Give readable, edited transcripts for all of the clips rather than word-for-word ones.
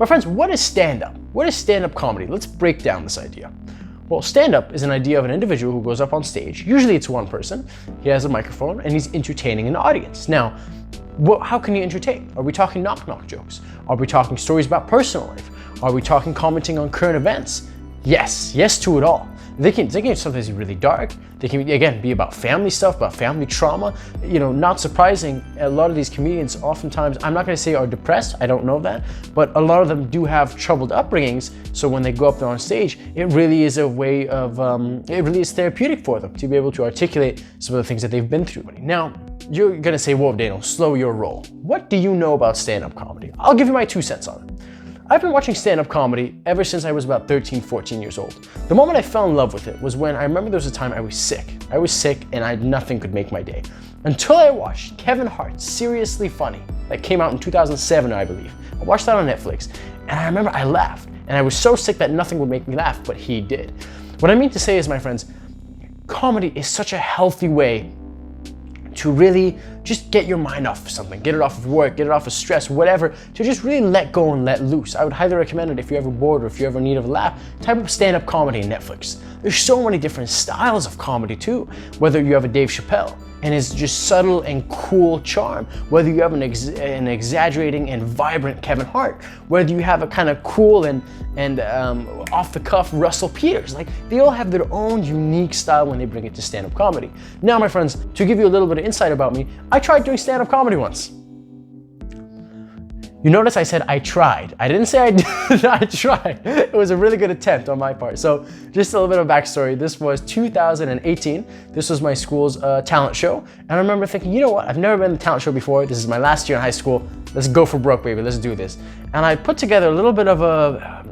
My friends, what is stand-up? What is stand-up comedy? Let's break down this idea. Well, stand-up is an idea of an individual who goes up on stage. Usually it's one person. He has a microphone and he's entertaining an audience. Now, how can you entertain? Are we talking knock-knock jokes? Are we talking stories about personal life? Are we talking commenting on current events? Yes to it all. They can sometimes be really dark. They can, again, be about family stuff, about family trauma. You know, not surprising, a lot of these comedians oftentimes, I'm not gonna say are depressed, I don't know that, but a lot of them do have troubled upbringings. So when they go up there on stage, it really is a way of, it really is therapeutic for them to be able to articulate some of the things that they've been through. Now, you're gonna say, whoa, Daniel, slow your roll. What do you know about stand-up comedy? I'll give you my 2 cents on it. I've been watching stand-up comedy ever since I was about 13, 14 years old. The moment I fell in love with it was when I remember there was a time I was sick. I was sick and nothing could make my day. Until I watched Kevin Hart's Seriously Funny, that came out in 2007, I believe. I watched that on Netflix, and I remember I laughed. And I was so sick that nothing would make me laugh, but he did. What I mean to say is, my friends, comedy is such a healthy way to really just get your mind off of something, get it off of work, get it off of stress, whatever, to just really let go and let loose. I would highly recommend it if you're ever bored or if you're ever in need of a laugh. Type up stand-up comedy on Netflix. There's so many different styles of comedy too, whether you have a Dave Chappelle and his just subtle and cool charm, whether you have an exaggerating and vibrant Kevin Hart, whether you have a kind of cool and off-the-cuff Russell Peters. Like, they all have their own unique style when they bring it to stand-up comedy. Now, my friends, to give you a little bit of insight about me, I tried doing stand-up comedy once. You notice I said I tried. I didn't say I did, I tried. It was a really good attempt on my part. So just a little bit of backstory. This was 2018. This was my school's talent show. And I remember thinking, you know what? I've never been to a talent show before. This is my last year in high school. Let's go for broke, baby. Let's do this. And I put together a little bit of a,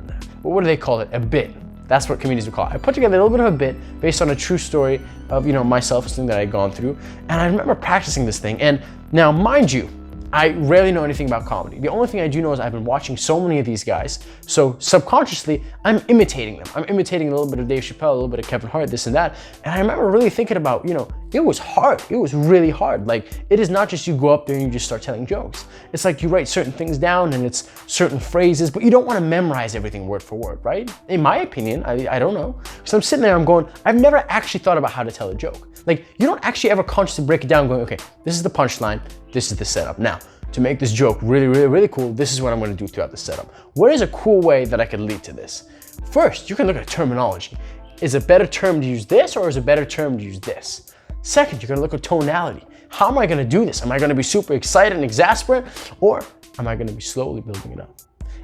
what do they call it? A bit. That's what comedians would call it. I put together a little bit of a bit based on a true story of, you know, myself, something that I'd gone through. And I remember practicing this thing. And now, mind you, I rarely know anything about comedy. The only thing I do know is I've been watching so many of these guys, so subconsciously, I'm imitating them. I'm imitating a little bit of Dave Chappelle, a little bit of Kevin Hart, this and that. And I remember really thinking about, you know, it was hard. It was really hard. Like, it is not just you go up there and you just start telling jokes. It's like you write certain things down and it's certain phrases, but you don't want to memorize everything word for word, right? In my opinion, I don't know. So I'm sitting there, I'm going, I've never actually thought about how to tell a joke. Like, you don't actually ever consciously break it down going, okay, this is the punchline, this is the setup. Now, to make this joke really cool, this is what I'm gonna do throughout the setup. What is a cool way that I could lead to this? First, you can look at terminology. Is a better term to use this or is a better term to use this? Second, you're gonna look at tonality. How am I gonna do this? Am I gonna be super excited and exasperate, or am I gonna be slowly building it up?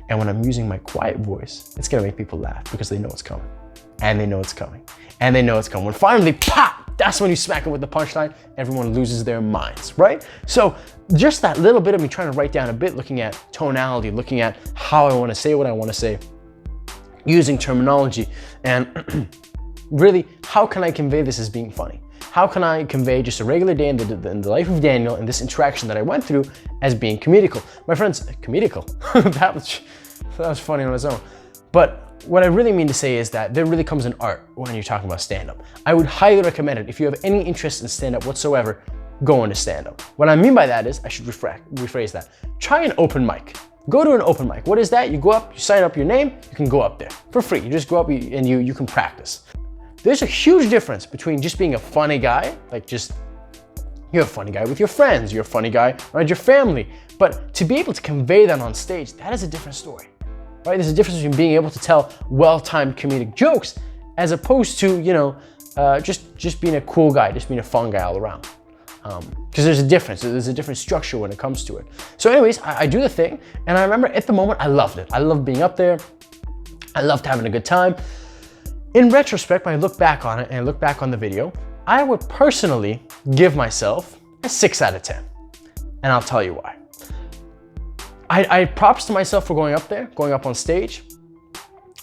And when I'm using my quiet voice, it's gonna make people laugh because they know it's coming. And they know it's coming. And they know it's coming. When finally, pop! That's when you smack it with the punchline, everyone loses their minds, right? So just that little bit of me trying to write down a bit, looking at tonality, looking at how I wanna say what I wanna say, using terminology, and really, how can I convey this as being funny? How can I convey just a regular day in the life of Daniel and this interaction that I went through as being comedical? My friends, comedical, that was funny on its own. But what I really mean to say is that there really comes an art when you're talking about stand-up. I would highly recommend it. If you have any interest in stand-up whatsoever, go into stand-up. What I mean by that is, I should rephrase that. Try an open mic. Go to an open mic. What is that? You go up, you sign up your name, you can go up there for free. You just go up and you can practice. There's a huge difference between just being a funny guy, like just, you're a funny guy with your friends, you're a funny guy around your family, but to be able to convey that on stage, that is a different story. Right? There's a difference between being able to tell well-timed comedic jokes as opposed to, you know, just being a cool guy, just being a fun guy all around. Because there's a difference. There's a different structure when it comes to it. So anyways, I do the thing, and I remember at the moment, I loved it. I loved being up there. I loved having a good time. In retrospect, when I look back on it and I look back on the video, I would personally give myself a 6 out of 10. And I'll tell you why. I props to myself for going up there, going up on stage.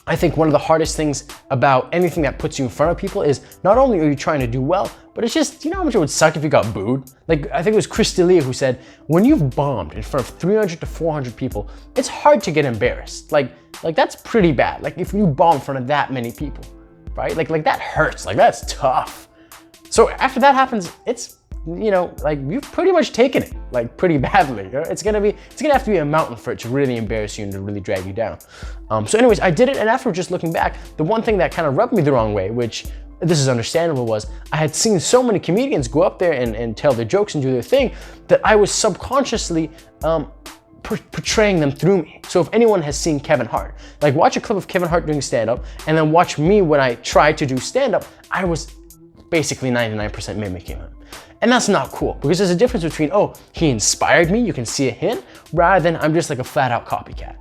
I think one of the hardest things about anything that puts you in front of people is not only are you trying to do well, but it's just, you know how much it would suck if you got booed? Like, I think it was Chris D'Elia who said, when you've bombed in front of 300 to 400 people, it's hard to get embarrassed. Like that's pretty bad. Like, if you bomb in front of that many people, right? Like that hurts, like that's tough. So after that happens, it's you know, like you've pretty much taken it, like pretty badly. It's gonna have to be a mountain for it to really embarrass you and to really drag you down. So anyways, I did it, and after just looking back, the one thing that kind of rubbed me the wrong way, which this is understandable, was I had seen so many comedians go up there and tell their jokes and do their thing that I was subconsciously portraying them through me. So if anyone has seen Kevin Hart, like watch a clip of Kevin Hart doing stand-up and then watch me when I tried to do stand-up, I was basically 99% mimicking him. And that's not cool, because there's a difference between, oh, he inspired me, you can see a hint, rather than I'm just like a flat out copycat.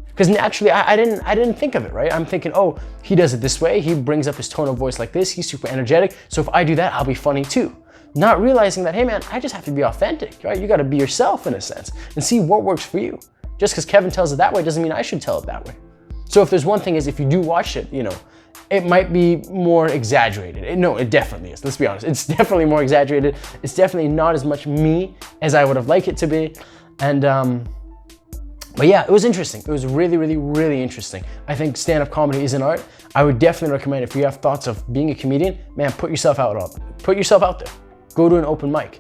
Because naturally, I didn't think of it, right? I'm thinking, oh, he does it this way, he brings up his tone of voice like this, he's super energetic, so if I do that, I'll be funny too. Not realizing that, hey man, I just have to be authentic, right? You gotta be yourself in a sense and see what works for you. Just because Kevin tells it that way doesn't mean I should tell it that way. So if there's one thing is, if you do watch it, you know, it might be more exaggerated. No, it definitely is, let's be honest. It's definitely more exaggerated. It's definitely not as much me as I would have liked it to be. And, but yeah, it was interesting. It was really, really, really interesting. I think stand-up comedy is an art. I would definitely recommend, if you have thoughts of being a comedian, man, put yourself out there. Go to an open mic.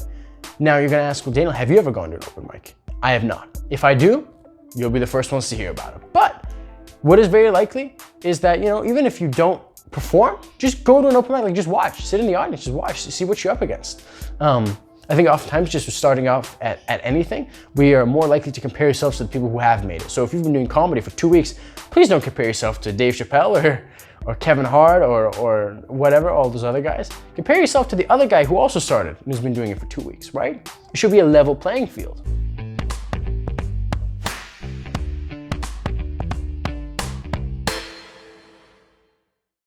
Now you're gonna ask, well, Daniel, have you ever gone to an open mic? I have not. If I do, you'll be the first ones to hear about it. But what is very likely is that, you know, even if you don't perform, just go to an open mic, like just watch, sit in the audience, just watch, see what you're up against. I think oftentimes just starting off at anything, we are more likely to compare yourselves to the people who have made it. So if you've been doing comedy for 2 weeks, please don't compare yourself to Dave Chappelle or Kevin Hart or whatever, all those other guys. Compare yourself to the other guy who also started and who's been doing it for 2 weeks, right? It should be a level playing field.